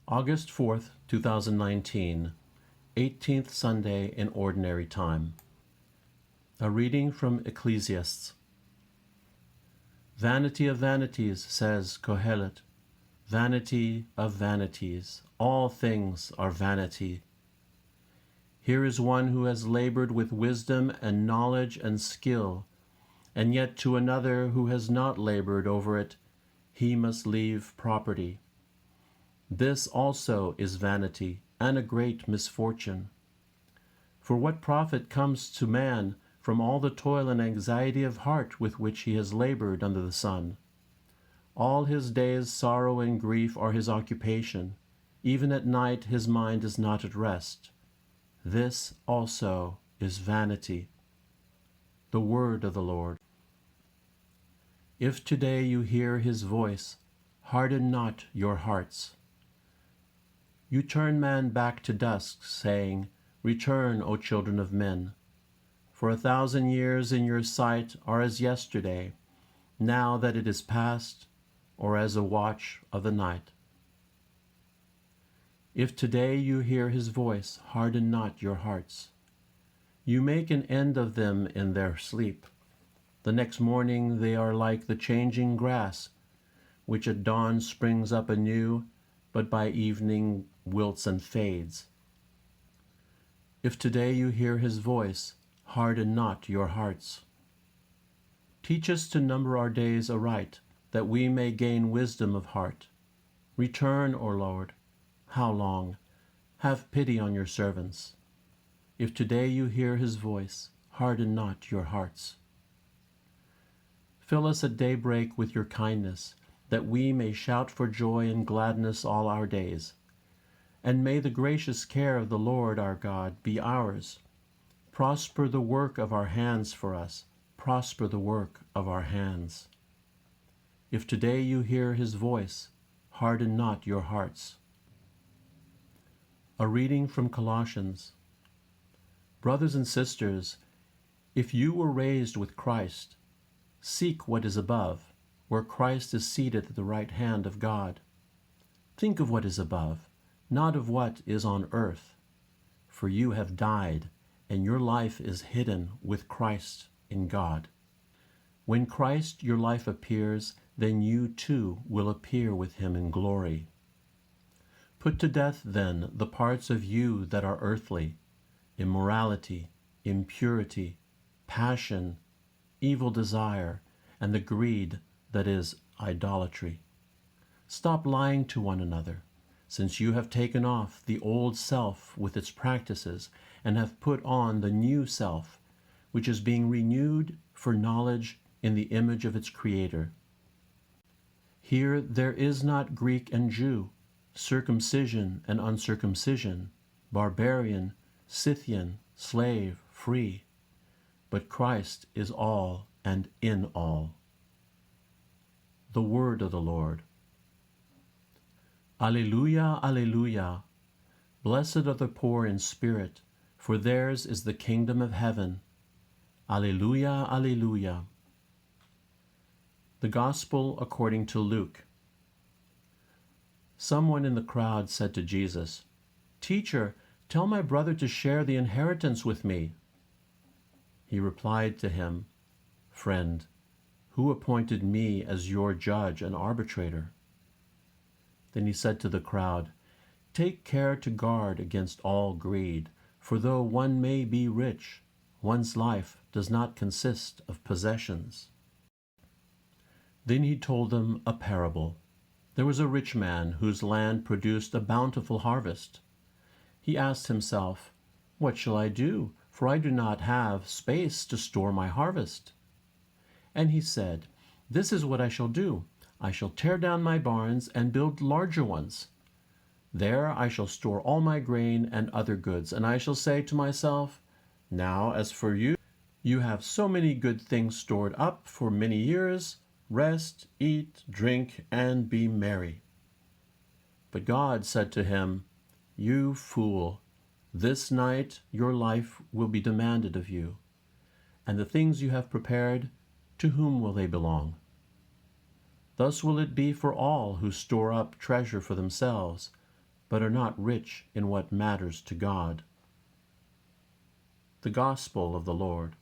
August 4th, 2019, 18th Sunday in Ordinary Time. A reading from Ecclesiastes. Vanity of vanities, says Kohelet. Vanity of vanities, all things are vanity. Here is one who has labored with wisdom and knowledge and skill, and yet to another who has not labored over it, he must leave property. This also is vanity, and a great misfortune. For what profit comes to man from all the toil and anxiety of heart with which he has labored under the sun? All his days sorrow and grief are his occupation. Even at night his mind is not at rest. This also is vanity. The word of the Lord. If today you hear his voice, harden not your hearts. You turn man back to dust, saying, Return, O children of men. For 1,000 years in your sight are as yesterday, now that it is past, or as a watch of the night. If today you hear his voice, harden not your hearts. You make an end of them in their sleep. The next morning they are like the changing grass, which at dawn springs up anew, but by evening wilts and fades. If today you hear his voice, harden not your hearts. Teach us to number our days aright, that we may gain wisdom of heart. Return, O Lord. How long? Have pity on your servants. If today you hear his voice, harden not your hearts. Fill us at daybreak with your kindness, that we may shout for joy and gladness all our days. And may the gracious care of the Lord our God be ours. Prosper the work of our hands for us. Prosper the work of our hands. If today you hear his voice, harden not your hearts. A reading from Colossians. Brothers and sisters, if you were raised with Christ, seek what is above, where Christ is seated at the right hand of God. Think of what is above, not of what is on earth. For you have died, and your life is hidden with Christ in God. When Christ your life appears, then you too will appear with him in glory. Put to death, then, the parts of you that are earthly: immorality, impurity, passion, evil desire, and the greed that is idolatry. Stop lying to one another, since you have taken off the old self with its practices, and have put on the new self, which is being renewed for knowledge in the image of its Creator. Here there is not Greek and Jew, circumcision and uncircumcision, barbarian, Scythian, slave, free, but Christ is all and in all. The word of the Lord. Alleluia, alleluia. Blessed are the poor in spirit, for theirs is the kingdom of heaven. Alleluia, alleluia. The Gospel according to Luke. Someone in the crowd said to Jesus, Teacher, tell my brother to share the inheritance with me. He replied to him, Friend, who appointed me as your judge and arbitrator? Then he said to the crowd, Take care to guard against all greed, for though one may be rich, one's life does not consist of possessions. Then he told them a parable. There was a rich man whose land produced a bountiful harvest. He asked himself, What shall I do? For I do not have space to store my harvest. And he said, This is what I shall do. I shall tear down my barns and build larger ones. There I shall store all my grain and other goods, and I shall say to myself, Now as for you, you have so many good things stored up for many years. Rest, eat, drink, and be merry. But God said to him, You fool, this night your life will be demanded of you, and the things you have prepared, to whom will they belong? Thus will it be for all who store up treasure for themselves, but are not rich in what matters to God. The Gospel of the Lord.